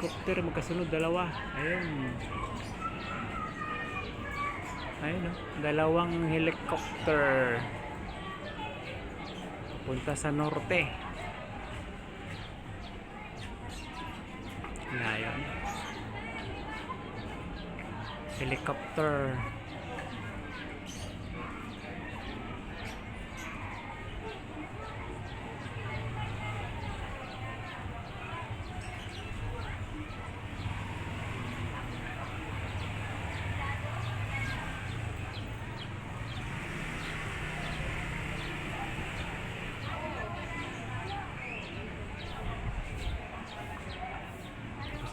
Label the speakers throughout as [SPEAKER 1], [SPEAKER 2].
[SPEAKER 1] helicopter magkasunod, dalawa. Ayun. Ayun, oh. Dalawang helicopter punta sa norte. Ayun. Helicopter.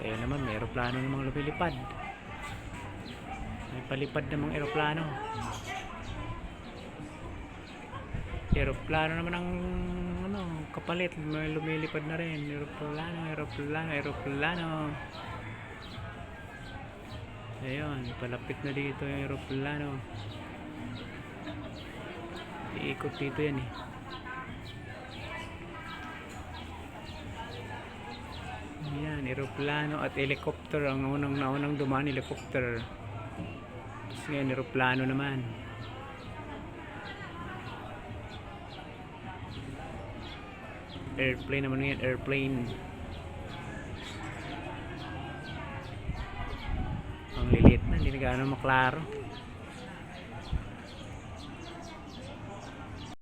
[SPEAKER 1] Ayun naman, may aeroplano namang lumilipad. May palipad namang aeroplano. Aeroplano naman ang kapalit. May lumilipad na rin. Aeroplano. Ayun, palapit na dito yung aeroplano. Iikot dito yan eh. Ayan, aeroplano at helicopter. Ang naunang dumaan, helicopter. Tapos ngayon, aeroplano naman. Airplane naman ngayon, airplane. Ang lilit na, hindi na gaano maklaro.